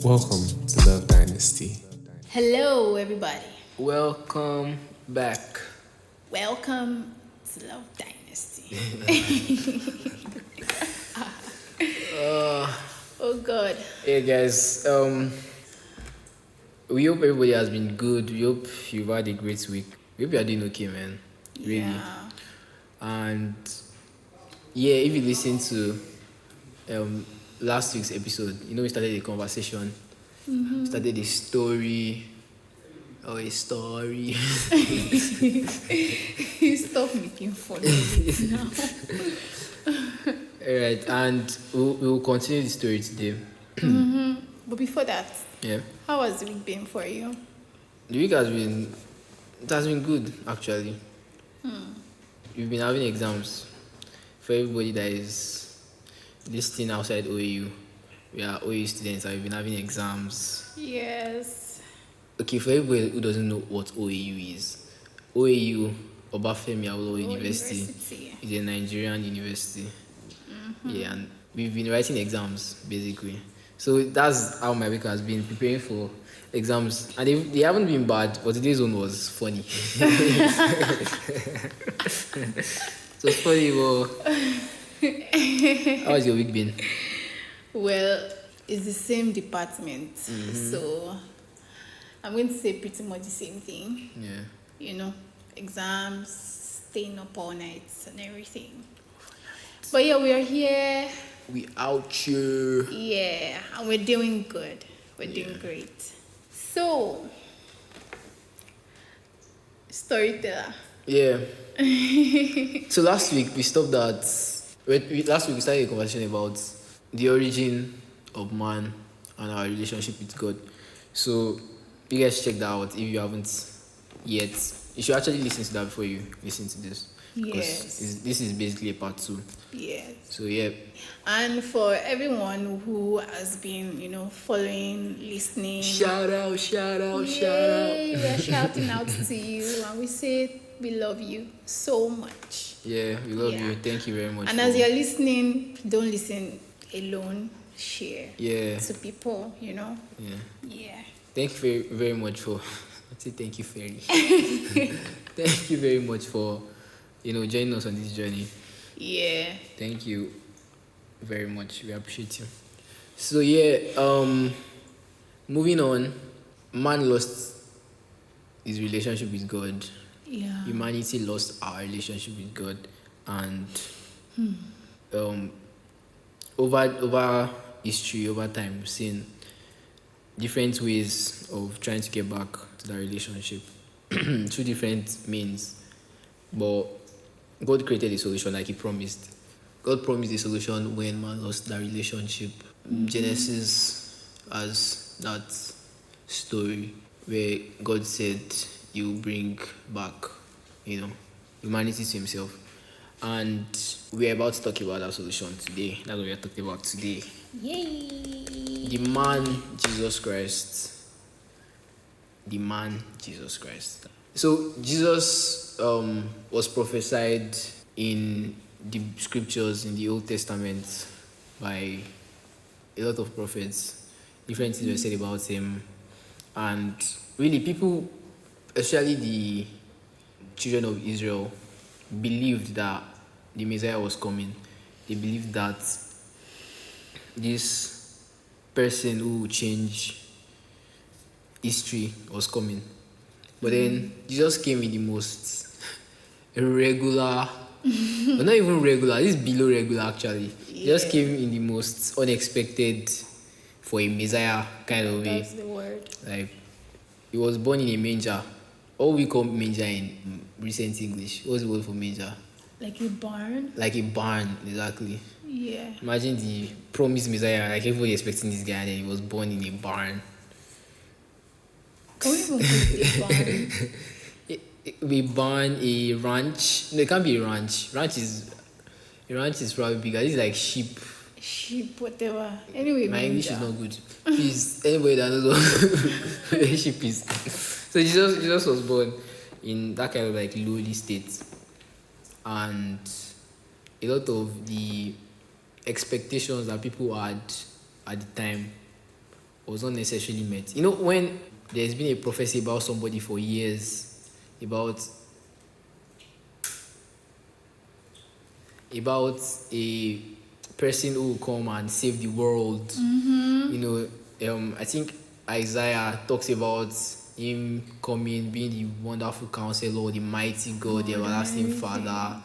Welcome to Love Dynasty. Hello, everybody. Welcome back. Welcome to Love Dynasty. Oh God. Hey guys, we hope everybody has been good. We hope you've had a great week. We hope you are doing okay, man. Really. Yeah. And yeah, if you listen to last week's episode, we started a conversation. Started a story. Oh, a story. Stop making fun of it now. Alright, and we'll continue the story today. But before that, Yeah. how has the week been for you? The week has been good actually. We've been having exams. For everybody that is listening outside OAU, we are OAU students and we've been having exams. Yes. Okay, for everybody who doesn't know what OAU is, OAU, Obafemi Awolowo University, is a Nigerian university. Yeah, and we've been writing exams basically. So that's how my week has been, preparing for exams. And they haven't been bad, but today's one was funny. So it's funny, but how has your week been? Well, it's the same department, so I'm going to say pretty much the same thing. Yeah. Exams, staying up all night and everything. But yeah, we are here. We out here. Yeah, and we're doing good. We're doing great. So, storyteller. Yeah. So last week we stopped at. Last week we started a conversation about the origin of man and our relationship with God. So you guys check that out if you haven't yet. You should actually listen to that before you listen to this. Yes. This is basically a part 2. Yes. So yeah. And for everyone who has been, following, listening. Shout out. Yay, we're shouting out to you and we say we love you so much. Yeah, we love you. Thank you very much. And as you're listening, don't listen alone. Share to people, Yeah. Yeah. Thank you very, very much for. I say thank you, Fairy. Thank you very much for, joining us on this journey. Yeah. Thank you very much. We appreciate you. So yeah, moving on. Man lost his relationship with God. Yeah. Humanity lost our relationship with God, and over history, over time, we've seen different ways of trying to get back to that relationship. 2 different means, but God created a solution like He promised. God promised a solution when man lost that relationship. Genesis has that story where God said He will bring back, humanity to Himself. And we're about to talk about that solution today. That's what we're talking about today. Yay. The man Jesus Christ. The man Jesus Christ. So Jesus was prophesied in the scriptures in the Old Testament by a lot of prophets. Different things were said about him, and really people, especially the children of Israel, believed that the Messiah was coming. They believed that this person who would change history was coming. But then Jesus came in the most irregular, but not even regular, this is below regular actually. He just came in the most unexpected for a Messiah kind of way. That's the word. Like, he was born in a manger. All we call manger in recent English. What's the word for manger? Like a barn? Like a barn, exactly. Yeah. Imagine the promised Messiah, like everybody expecting this guy, and then he was born in a barn. Can we even put a barn? A barn, a ranch. No, it can't be a ranch. A ranch is probably bigger. This is like sheep. Sheep, whatever. Anyway, My English is not good. Please, anybody that knows what a sheep is. So Jesus was born in that kind of like lowly state, and a lot of the expectations that people had at the time was not necessarily met. You know, when there's been a prophecy about somebody for years, about a person who will come and save the world. You know, I think Isaiah talks about him coming, being the wonderful counselor, the mighty God, the everlasting Father.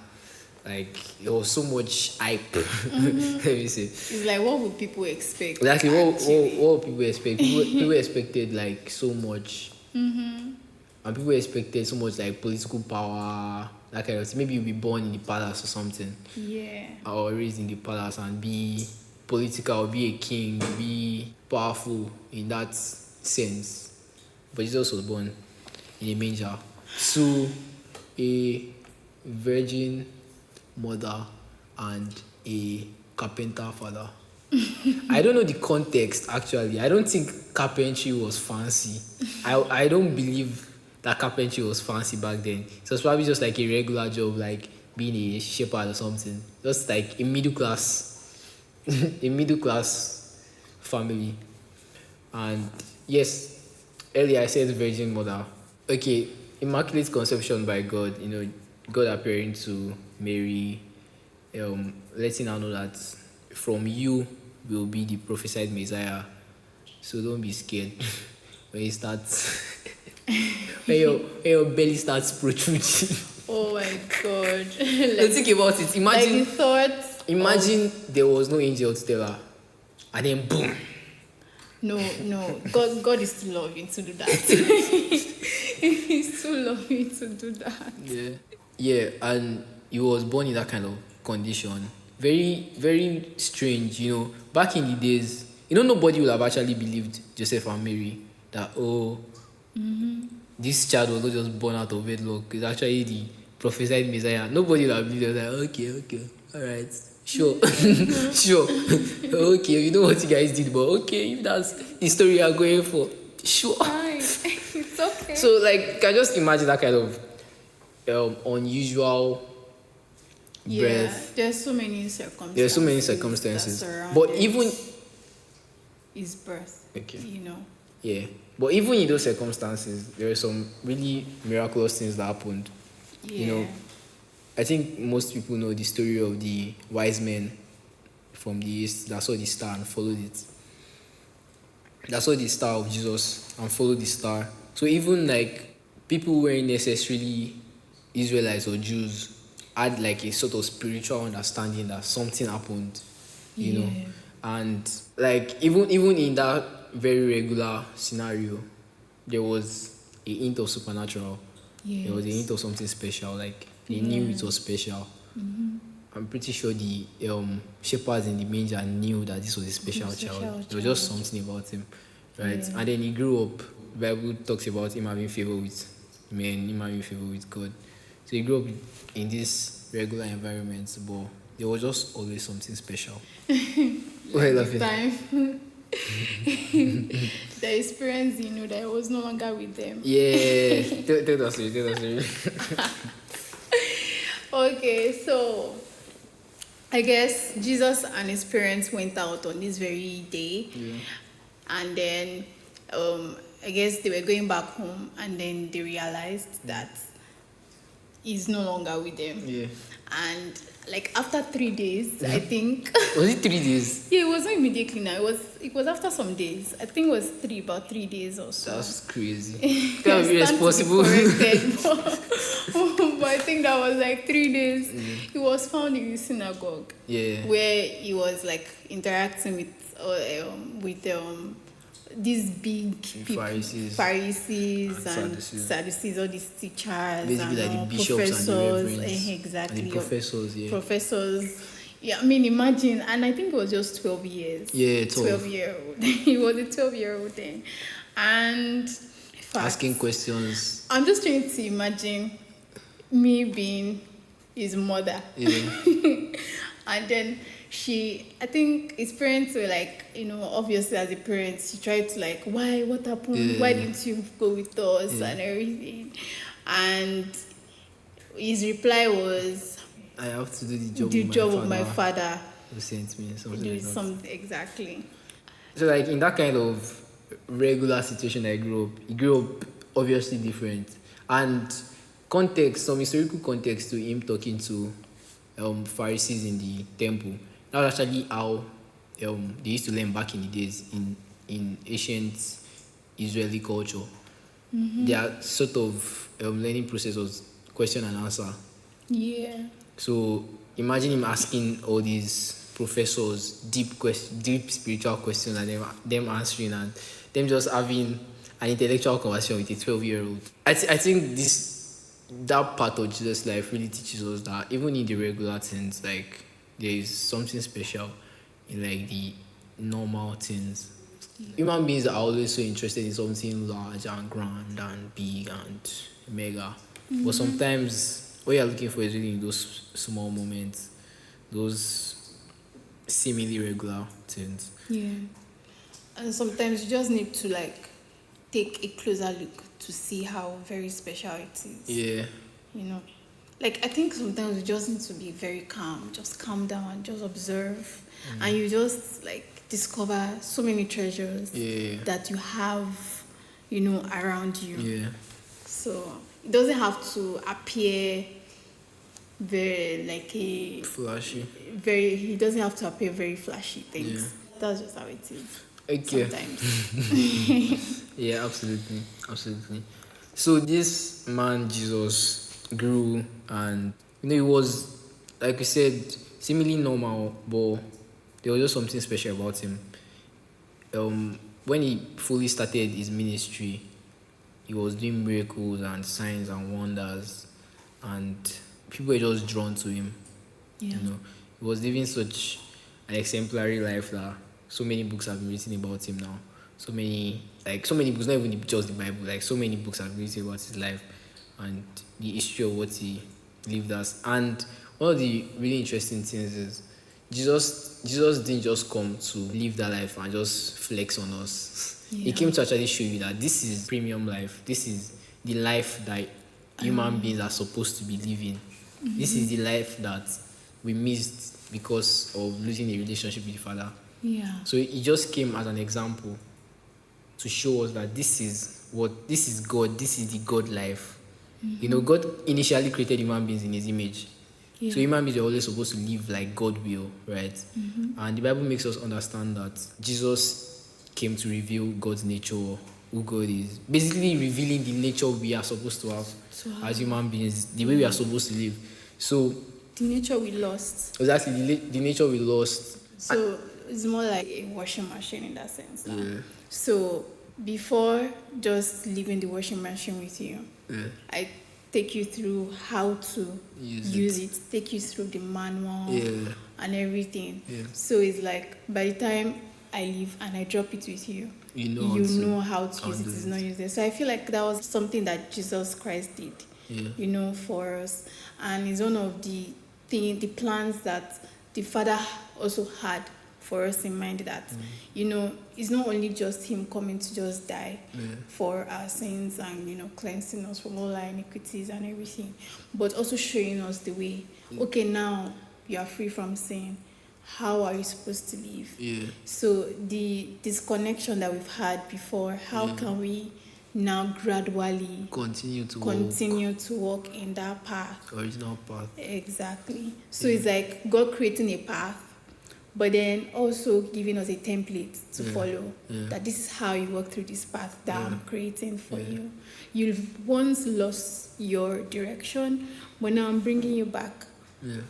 Like, there was so much hype. Let me say. It's like, what would people expect? Exactly, what people expect? People expected like so much. And people expected so much like political power, that kind of thing. Maybe you'll be born in the palace or something. Yeah. Or raised in the palace and be political, be a king, be powerful in that sense. But Jesus was born in a manger to a virgin mother and a carpenter father. I don't know the context actually. I don't think carpentry was fancy. I don't believe that carpentry was fancy back then. So it's probably just like a regular job, like being a shepherd or something. Just like a middle class family. And yes, earlier I said virgin mother. Okay, immaculate conception by God, you know, God appearing to Mary, letting her know that from you will be the prophesied Messiah. So don't be scared when you start when your belly starts protruding. Oh my God. Like, think about it. Like you thought. Imagine there was no angel to tell her, and then boom. No. God is too loving to do that. He's too loving to do that. Yeah, and he was born in that kind of condition. Very, very strange, you know. Back in the days, you know, nobody would have actually believed Joseph and Mary that, this child was not just born out of wedlock. It's actually the prophesied Messiah. Nobody would have believed it. Like, okay, all right, sure, sure, okay, you know what you guys did, but okay, if that's the story you are going for, sure. Fine. It's okay. So, like, can I just imagine that kind of unusual birth? There's so many circumstances. There are so many circumstances, but even his birth. Okay. You know. Yeah, but even in those circumstances, there are some really miraculous things that happened. Yeah. You know, I think most people know the story of the wise men from the east that saw the star and followed it. That saw the star of Jesus and followed the star. So even like people who weren't necessarily Israelites or Jews had like a sort of spiritual understanding that something happened, you know. And like even in that very regular scenario, there was a hint of supernatural. Yes. There was a hint of something special. Like they knew it was special. I'm pretty sure the shepherds in the manger knew that this was a special child. There was just something about him, right? And then he grew up. The Bible talks about him having favor with men, him having favor with God. So he grew up in this regular environment, but there was just always something special. Why laughing? Time. The experience, you know, that I was no longer with them. Yeah, tell us. Okay, so I guess Jesus and his parents went out on this very day, and then I guess they were going back home, and then they realized that he's no longer with them. Yeah. And like after 3 days, I think. Was it 3 days? Yeah, it wasn't immediately now. It was after some days. I think it was about 3 days or so. That's crazy. That would be responsible. But I think that was like 3 days. He was found in the synagogue. Yeah. Where he was like interacting with these big people, Pharisees and Sadducees, all these teachers, basically and like the bishops and the reverends, exactly, and the professors. Yeah. Professors. Yeah, I mean, imagine, and I think it was just 12 years. Yeah, 12-year-old. He was a 12-year-old then, and asking questions. I'm just trying to imagine me being his mother. Yeah. And then I think his parents were like, you know, obviously as a parent, she tried to like, what happened? Yeah. Why didn't you go with us and everything? And his reply was, I have to do the job of my father who sent me, something do like that. something exactly. So like in that kind of regular situation I grew up. He grew up obviously different. And context, some historical context to him talking to Pharisees in the temple. That was actually how they used to learn back in the days in ancient Israeli culture. Their sort of learning process was question and answer. Yeah. So imagine him asking all these professors deep spiritual questions, and them answering, and them just having an intellectual conversation with a 12-year-old. I think that part of Jesus' life really teaches us that even in the regular things, like there is something special in like the normal things. Human beings are always so interested in something large and grand and big and mega. But sometimes what you're looking for is really in those small moments, those seemingly regular things. Yeah. And sometimes you just need to like take a closer look to see how very special it is. Yeah. You know. Like I think sometimes you just need to be very calm. Just calm down and just observe. And you just like discover so many treasures that you have, around you. Yeah. So it doesn't have to appear very like a Flashy. he doesn't have to appear very flashy things. Yeah. That's just how it is. Okay. Sometimes. Yeah, absolutely. So this man Jesus grew, and he was, like we said, seemingly normal, but there was just something special about him. When he fully started his ministry, he was doing miracles and signs and wonders, and people were just drawn to him. Yeah. He was living such an exemplary life that so many books have been written about him now. So many books, not even just the Bible, like so many books have been written about his life and the history of what he lived as. And one of the really interesting things is Jesus didn't just come to live that life and just flex on us. Yeah. He came to actually show you that this is premium life. This is the life that human beings are supposed to be living. This is the life that we missed because of losing a relationship with the Father. Yeah. So he just came as an example to show us that this is God, this is the God life. God initially created human beings in his image. Yeah. So human beings are always supposed to live like God will, right? And the Bible makes us understand that Jesus came to reveal God's nature, who God is. Basically revealing the nature we are supposed to have as human beings, the way we are supposed to live. So the nature we lost. exactly, the nature we lost. So it's more like a washing machine in that sense. Yeah. So before just leaving the washing machine with you, I take you through how to use it, take you through the manual and everything. Yeah. So it's like by the time I leave and I drop it with you, you know how to use it. It's not used there. So I feel like that was something that Jesus Christ did, for us. And it's one of the plans that the Father also had for us in mind, that it's not only just him coming to just die for our sins and cleansing us from all our iniquities and everything, but also showing us the way. Okay, now you are free from sin. How are you supposed to live? So the disconnection that we've had before, how can we now gradually continue to walk in that path, original path? Exactly. So it's like God creating a path, but then also giving us a template to follow. That this is how you walk through this path that I'm creating for you. You've once lost your direction, but now I'm bringing you back.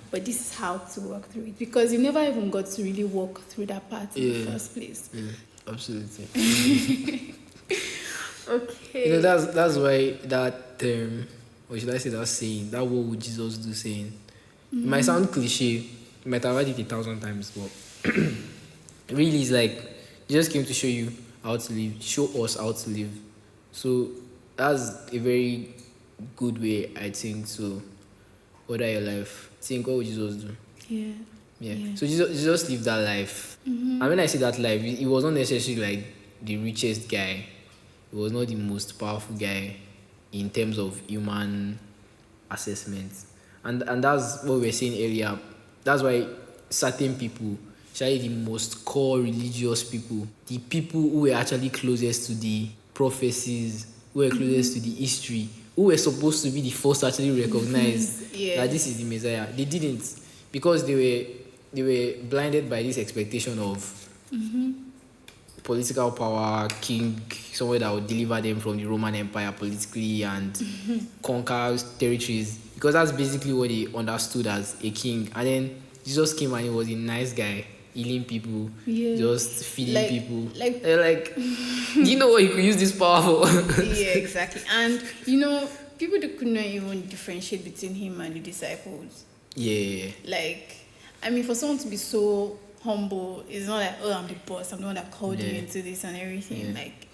But this is how to walk through it, because you never even got to really walk through that path in the first place. Absolutely. Okay. That's why that term, or should I say that saying, that what would Jesus do saying, it might sound cliche, you might have heard it 1,000 times, but really it's like Jesus came to show you how to live, show us how to live. So that's a very good way, I think, to order your life. Think, what would Jesus do? Yeah. So Jesus lived that life. And when I say that life, he was not necessarily like the richest guy. He was not the most powerful guy in terms of human assessment. And that's what we were saying earlier. That's why certain people especially the most core religious people, the people who were actually closest to the prophecies, who were closest to the history, who were supposed to be the first to actually recognize that this is the Messiah. They didn't, because they were blinded by this expectation of political power, king, somewhere that would deliver them from the Roman Empire politically and conquer territories, because that's basically what they understood as a king. And then Jesus came and he was a nice guy, healing people, just feeding people. They're like, you know what you could use this power for? Yeah, exactly. And people that could not even differentiate between him and the disciples. Yeah. Like, I mean, for someone to be so humble, it's not like, oh, I'm the boss, I'm the one that called you into this and everything. Like,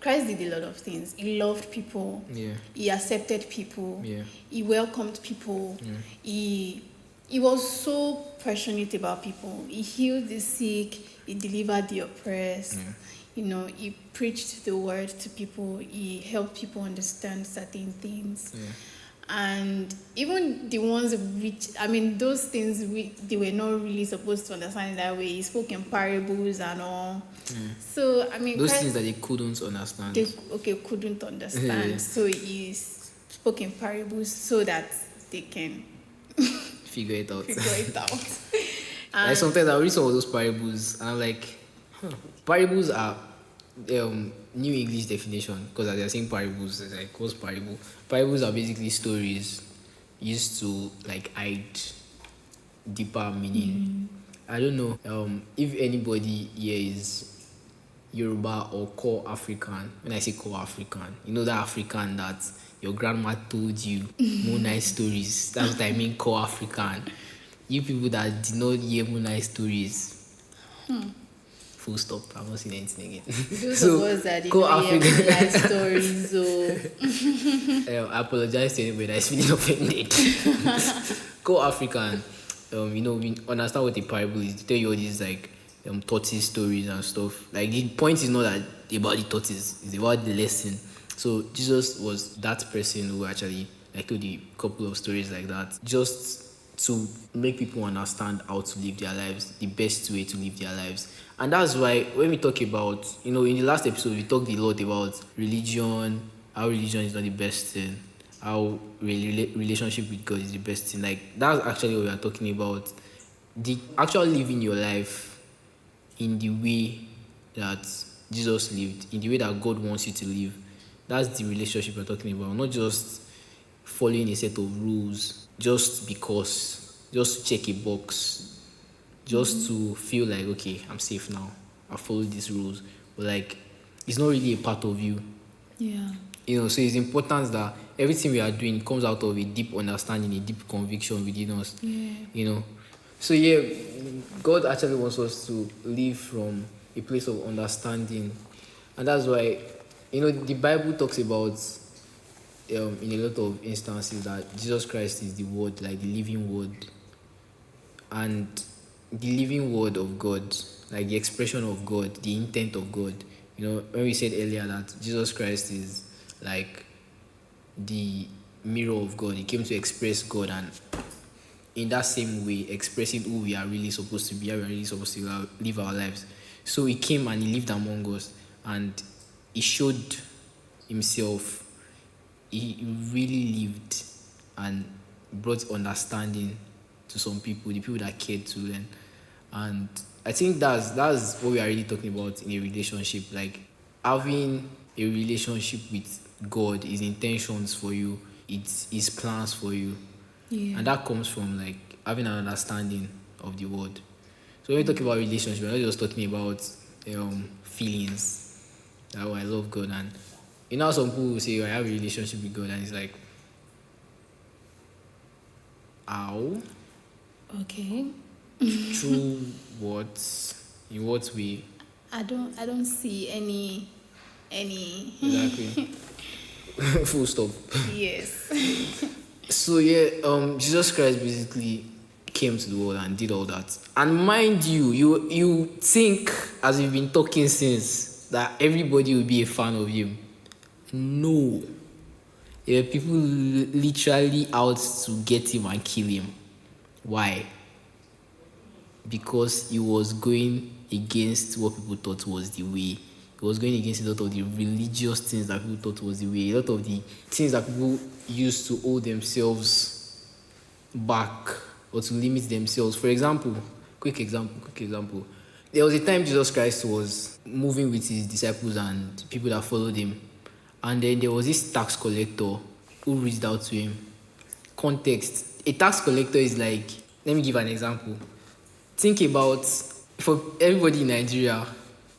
Christ did a lot of things. He loved people. Yeah. He accepted people. Yeah. He welcomed people. Yeah. He was so passionate about people. He healed the sick. He delivered the oppressed. He preached the word to people. He helped people understand certain things. Yeah. And even the ones which, I mean, those things they were not really supposed to understand that way. He spoke in parables and all. So, I mean, those things that they couldn't understand. They couldn't understand. So he spoke in parables so that they can figure it out. And sometimes I read some of those parables and I'm like, parables are New English definition, because as they're saying parables, it's like, what's parable? Parables are basically stories used to like hide deeper meaning. I don't know if anybody here is Yoruba or core African. When I say core African, that African that your grandma told you more nice stories. That's what I mean, core African. You people that did not hear more nice stories. Full stop. I'm not saying anything again. Those of us that did not hear more nice stories, so I apologize to anybody that is feeling offended. Core African, we understand what a parable is. They tell you all these like tortoise stories and stuff. Like, the point is not that about the tortoise, it's about the lesson. So Jesus was that person who actually told a couple of stories like that, just to make people understand how to live their lives, the best way to live their lives. And that's why when we talk about, in the last episode, we talked a lot about religion, how religion is not the best thing, how relationship with God is the best thing. Like, that's actually what we are talking about. The actual living your life in the way that Jesus lived, in the way that God wants you to live. That's the relationship we're talking about, not just following a set of rules just because, just to check a box, just to feel like, okay, I'm safe now, I followed these rules. But like, it's not really a part of you. yeah. So it's important that everything we are doing comes out of a deep understanding, a deep conviction within us. Yeah. So yeah, God actually wants us to live from a place of understanding. And that's why, the Bible talks about, in a lot of instances, that Jesus Christ is the Word, like the living Word. And the living Word of God, like the expression of God, the intent of God. When we said earlier that Jesus Christ is like the mirror of God, he came to express God, and in that same way expressing who we are really supposed to be, how we are really supposed to live our lives. So he came and he lived among us, and he showed himself. He really lived and brought understanding to some people, the people that cared to learn. And I think that's what we are really talking about in a relationship, like having a relationship with God, his intentions for you, it's his plans for you. Yeah. And that comes from like having an understanding of the word. So when we talk about relationship, we're not just talking about feelings. Oh, I love God, and some people will say, I have a relationship with God, and it's like, how? Okay. Through what? In what way? I don't see any Exactly. Full stop. Yes. So yeah, Jesus Christ basically came to the world and did all that. And mind you think, as we've been talking since, that everybody will be a fan of him. No. There were people literally out to get him and kill him. Why? because he was going against what people thought was the way. He was going against a lot of the religious things that people thought was the way, a lot of the things that people used to hold themselves back or to limit themselves. For example, quick example. There was a time Jesus Christ was moving with his disciples and people that followed him. And then there was this tax collector who reached out to him. Context. A tax collector is like, let me give an example. Think about, for everybody in Nigeria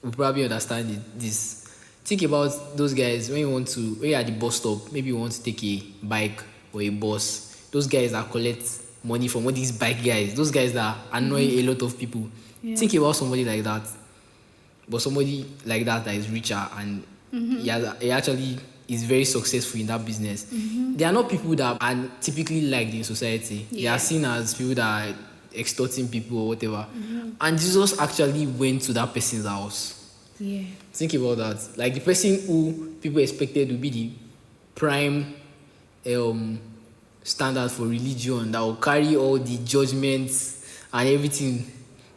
will probably understand this. Think about those guys when you're at the bus stop, maybe you want to take a bike or a bus. Those guys that collect money from all these bike guys, those guys that annoy a lot of people. Yeah. Think about somebody like that, but somebody like that is richer and he actually is very successful in that business. They are not people that are typically liked in society. Yeah. They are seen as people that are extorting people or whatever. And Jesus actually went to that person's house. Yeah. Think about that. Like the person who people expected to be the prime standard for religion that will carry all the judgments and everything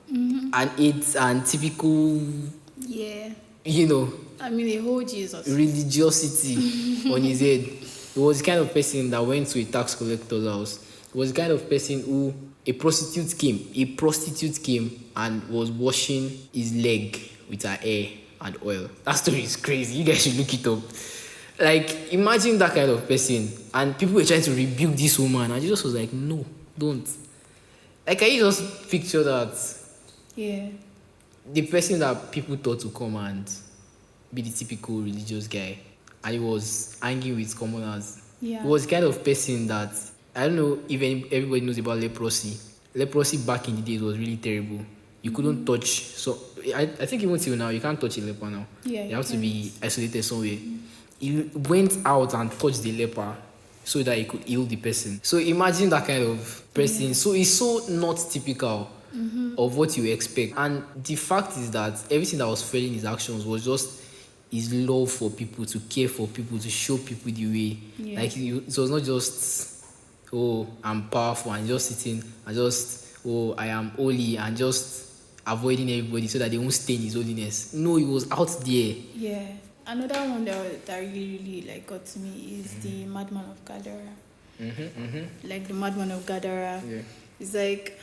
and it's and typical I mean the whole Jesus religiosity on his head. He was the kind of person that went to a tax collector's house. He was the kind of person who a prostitute came and was washing his leg with her hair and oil. That story is crazy. You guys should look it up. Like, imagine that kind of person. And people were trying to rebuke this woman. And Jesus was like, no, don't. Like, can you just picture that? Yeah. The person that people thought to come and be the typical religious guy. And he was hanging with commoners. Yeah. He was the kind of person that, I don't know if everybody knows about leprosy. Leprosy back in the days was really terrible. You couldn't touch. So, I think even till now, you can't touch a leper now. Yeah, you have to be isolated somewhere. He went out and touched the leper so that he could heal the person. So imagine that kind of person. So it's so not typical of what you expect. And the fact is that everything that was fueling his actions was just his love for people, to care for people, to show people the way. Yeah. Like it was not just, oh, I'm powerful and just sitting and just, oh, I am holy and just avoiding everybody so that they won't stain his holiness. No, he was out there. Yeah. Another one that really like got to me is the Madman of Gadara. Like the Madman of Gadara. Yeah. It's like,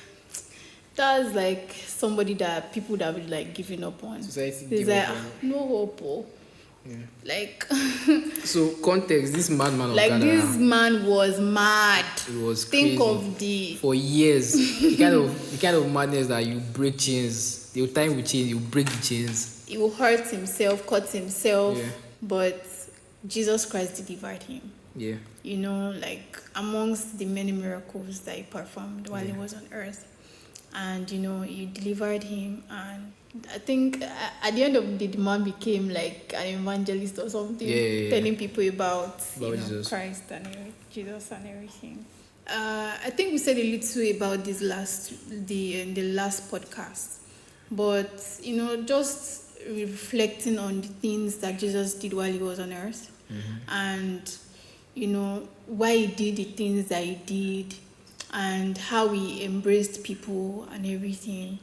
that's like somebody that people that would like giving up on. Society it's give like, up on. no hope. Oh. Yeah. Like So context, this madman of like Gadara, this man was mad. it was Think crazy. of the For years, the kind of madness that you break chains. The time with chains, you break the chains. he will hurt himself, cut himself, Yeah. but Jesus Christ delivered him. Yeah. You know, like amongst the many miracles that he performed while he was on earth. And, you know, you delivered him. And I think at the end of the day, the man became like an evangelist or something, telling people about Jesus. Christ and Jesus and everything. I think we said a little about this in the last podcast. But, you know, just reflecting on the things that Jesus did while he was on earth. And, you know, why he did the things that he did and how he embraced people and everything.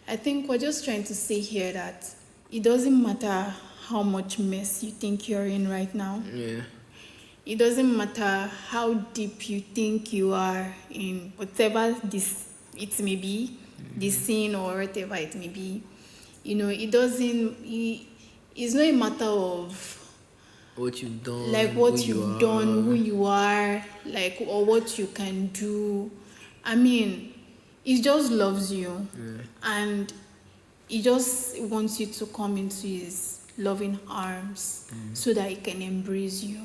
I think we're just trying to say here that it doesn't matter how much mess you think you're in right now. Yeah. It doesn't matter how deep you think you are in whatever it may be, the sin or whatever it may be. You know, it's not a matter of What you've done, like what you've done, who you are, like, or what you can do. I mean, he just loves you, and he just wants you to come into his loving arms so that he can embrace you,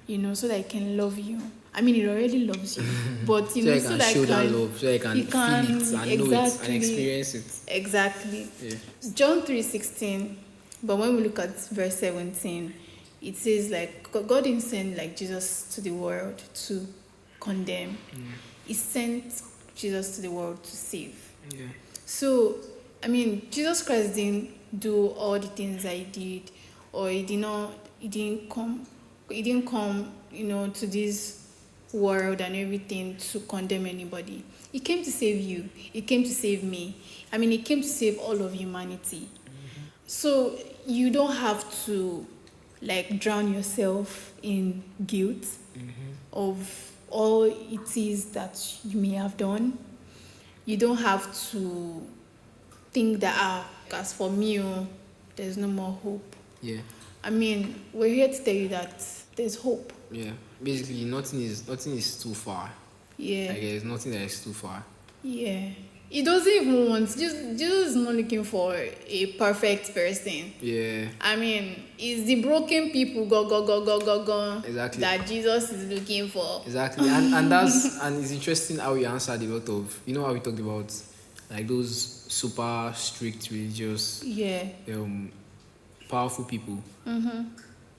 you know, so that he can love you. I mean, he already loves you, but you know, so that show that love, so that he can feel it and know it and experience it. Exactly. Yeah. John 3:16, but when we look at verse 17, it says like God didn't send like Jesus to the world to condemn. He sent Jesus to the world to save. Yeah. So, I mean, Jesus Christ didn't do all the things that he did, or he didn't come, you know, to this world and everything to condemn anybody. He came to save you. He came to save me. I mean, he came to save all of humanity. So you don't have to like drown yourself in guilt of all it is that you may have done. You don't have to think that as for me, there's no more hope. Yeah. I mean, we're here to tell you that there's hope. Yeah. Basically, nothing is too far. Yeah. Like there's nothing that is too far. Yeah. He doesn't even want, Jesus is not looking for a perfect person. Yeah. I mean, it's the broken people go Exactly. that Jesus is looking for. Exactly. And that's and it's interesting how we answered a lot of, you know how we talked about like those super strict religious Yeah. powerful people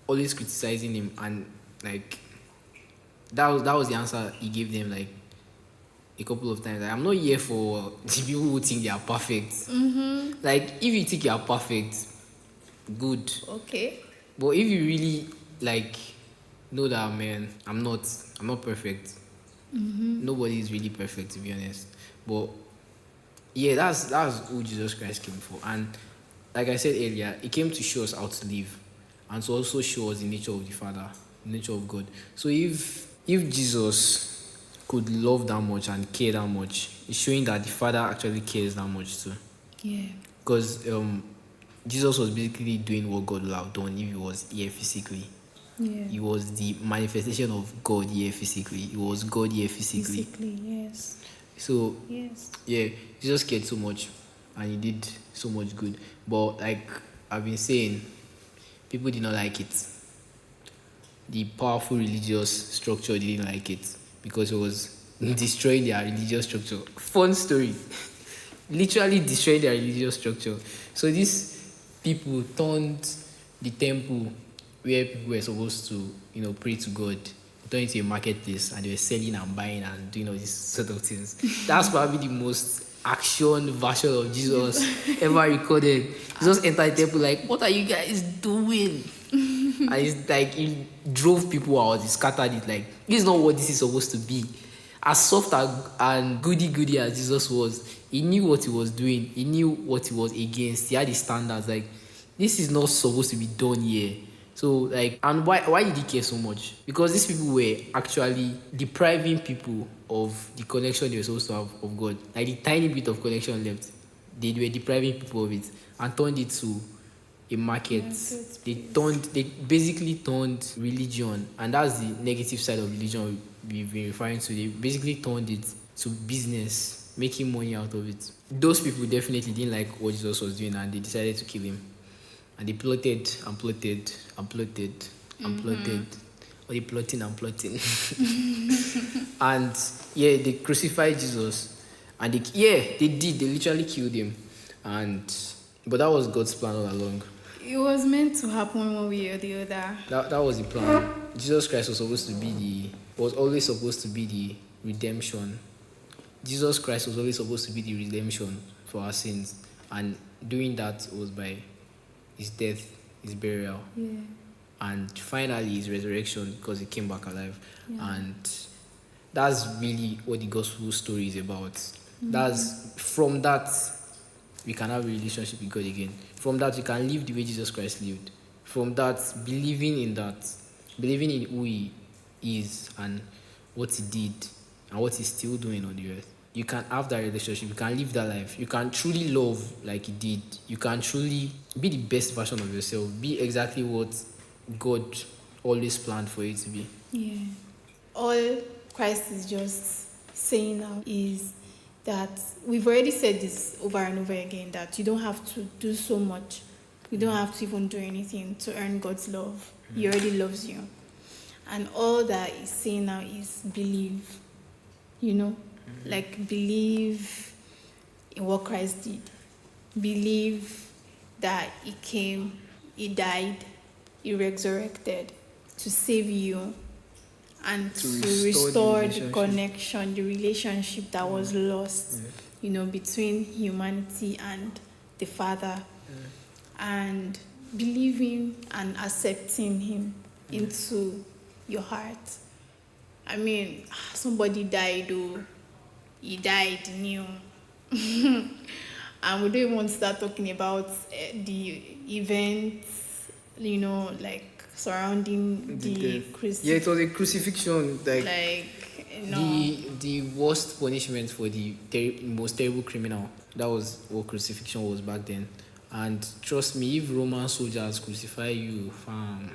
always criticizing him, and like that was the answer he gave them like a couple of times. Like, I'm not here for the people who think they are perfect. Like if you think you are perfect, good. Okay. But if you really like know that, man, I'm not perfect. Nobody is really perfect, to be honest. But yeah, that's who Jesus Christ came for. And like I said earlier, he came to show us how to live and to also show us the nature of the Father, the nature of God. So if Jesus could love that much and care that much, it's showing that the Father actually cares that much too. Yeah. Because Jesus was basically doing what God would have done if he was here physically. Yeah. He was the manifestation of God here physically. He was God here physically. Physically, yes. So Yes. yeah, Jesus cared so much and he did so much good. But like I've been saying, people did not like it. The powerful religious structure didn't like it because it was destroying their religious structure. Fun story. Literally destroyed their religious structure. So these people turned the temple where people were supposed to, pray to God, turned into a marketplace, and they were selling and buying and doing all these sort of things. That's probably the most action version of Jesus ever recorded. Jesus entered the temple like, what are you guys doing? And it's like he drove people out, he scattered it. Like, this is not what this is supposed to be. As soft and goody as Jesus was, he knew what he was doing. He knew what he was against. He had his standards. Like, this is not supposed to be done here. So, like, and why did he care so much? Because these people were actually depriving people of the connection they were supposed to have of God. Like, the tiny bit of connection left, they were depriving people of it and turned it to a market. They basically turned religion, and that's the negative side of religion we've been referring to. They basically turned it to business, making money out of it. Those people definitely didn't like what Jesus was doing, and they decided to kill him. And they plotted and plotted and plotted and plotted. Or they plotting and plotting. And yeah, they crucified Jesus. And they did. They literally killed him. But that was God's plan all along. It was meant to happen one way or the other. That was the plan. Jesus Christ was always supposed to be the redemption. Jesus Christ was always supposed to be the redemption for our sins. And doing that was by his death, his burial, and finally his resurrection, because he came back alive. And that's really what the gospel story is about. That's from that we can have a relationship with God again. From that we can live the way Jesus Christ lived. From that, believing in who he is and what he did and what he's still doing on the earth. You can have that relationship. You can live that life. You can truly love like he did. You can truly be the best version of yourself. Be exactly what God always planned for you to be. Yeah. All Christ is just saying now is that we've already said this over and over again, that you don't have to do so much. You don't have to even do anything to earn God's love. He already loves you. And all that he's saying now is believe. Like believe in what Christ did. Believe that he came, he died, he resurrected to save you and to restore the connection, the relationship that was lost, between humanity and the Father. And believing and accepting him into your heart. I mean, somebody died, though. He died new. And we don't even want to start talking about the events, like surrounding the Yeah, it was a crucifixion. like, the worst punishment for the most terrible criminal. That was what crucifixion was back then. And trust me, if Roman soldiers crucify you, fam,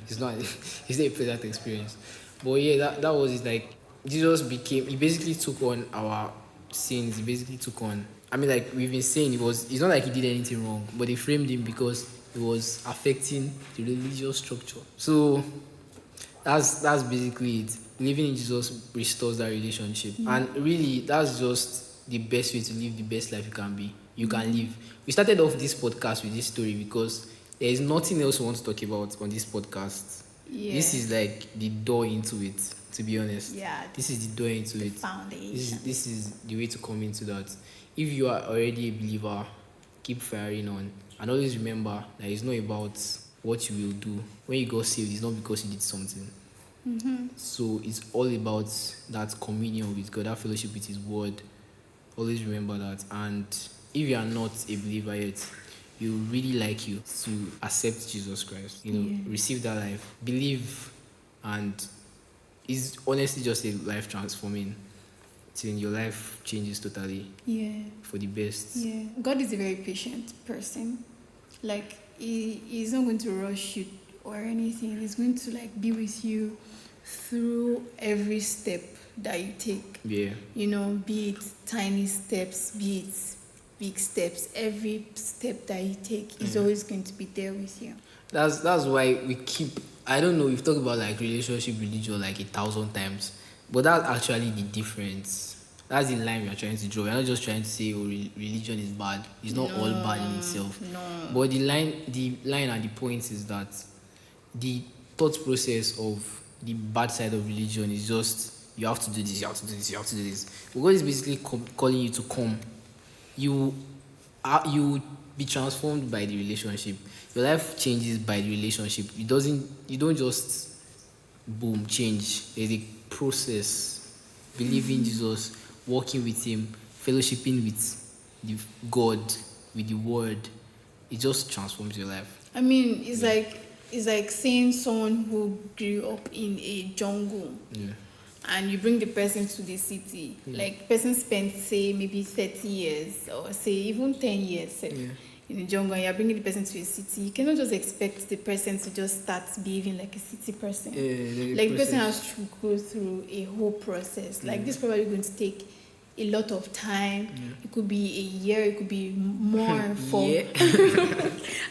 it's not a pleasant experience. But yeah, that was it. Like he basically took on our sins. He basically took on. I mean, like we've been saying, it's not like he did anything wrong, but they framed him because it was affecting the religious structure. So that's basically it. Living in Jesus restores that relationship, and really, that's just the best way to live the best life you can live. We started off this podcast with this story because there is nothing else we want to talk about on this podcast. Yeah. This is like the door into it. To be honest, Yeah, this is the door into it. foundation. This is the way to come into that. If you are already a believer, keep firing on, and always remember that it's not about what you will do. When you got saved, it's not because you did something. So it's all about that communion with God, that fellowship with His Word. Always remember that. And if you are not a believer yet, we would really like you to accept Jesus Christ. Receive that life, believe, and it's honestly just a life transforming thing. Your life changes totally for the best. Yeah, God is a very patient person. Like he's not going to rush you or anything. He's going to like be with you through every step that you take. Yeah. Be it tiny steps, be it big steps. Every step that you take is always going to be there with you. That's why we keep. I don't know. We've talked about like relationship, religion like 1,000 times, but that's actually the difference. That's the line we are trying to draw. We're not just trying to say, oh, religion is bad. It's not all bad in itself. No. But the line and the point is that the thought process of the bad side of religion is just you have to do this, you have to do this, you have to do this. But God is basically calling you to come. You be transformed by the relationship. Your life changes by the relationship. You don't just boom change. There's a process. Believing Jesus, walking with Him, fellowshipping with the God, with the Word. It just transforms your life. I mean, it's like seeing someone who grew up in a jungle. Yeah. And you bring the person to the city. Like, person spent, say, maybe 30 years or say even 10 years in the jungle, and you're bringing the person to a city. You cannot just expect the person to just start behaving like a city person. Like, the person has to go through a whole process. Like, this is probably going to take a lot of time. It could be a year, it could be more for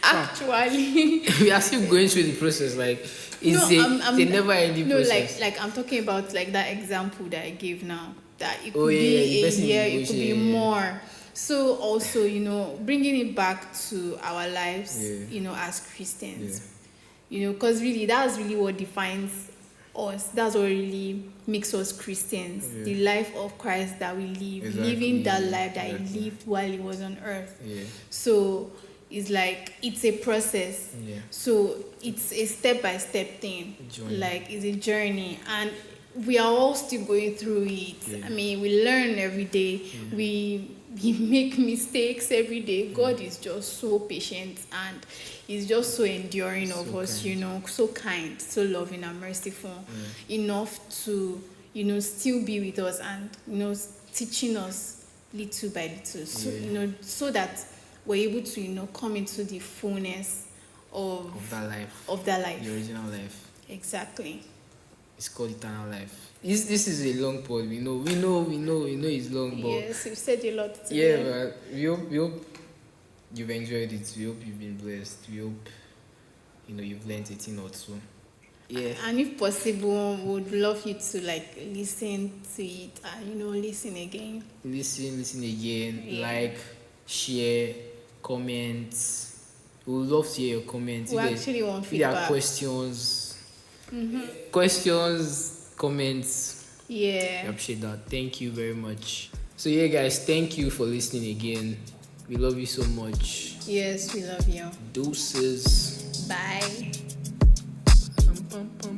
actually. We are still going through the process. Like, it's a never ending process. Like I'm talking about like that example that I gave now. That it could Oh, yeah, be the a person year, is it could be negotiating, more. So also, bringing it back to our lives, as Christians, because really that's really what defines us. That's what really makes us Christians. The life of Christ that we live, living that life that He lived while He was on earth. So it's like it's a process. So it's a step-by-step thing. Like it's a journey, and we are all still going through it. I mean, we learn every day. We make mistakes every day. God is just so patient, and He's just so enduring of us, so kind, so loving and merciful, enough to, still be with us and, teaching us little by little, so, so that we're able to, come into the fullness of that life. The original life. Exactly. It's called eternal life. This is a long pod. We know it's long, but Yes, you've said a lot today. but we hope you've enjoyed it. We hope you've been blessed. We hope you've learned a thing or two. Yeah. And if possible, would love you to like listen to it and listen again. Listen again. Like, share, comment. We would love to hear your comments. We actually want if there are feedback. questions, comments. Yeah. I appreciate that. Thank you very much. So yeah, guys, thank you for listening again. We love you so much. Yes, we love you. Deuces. Bye. Pum, pum, pum.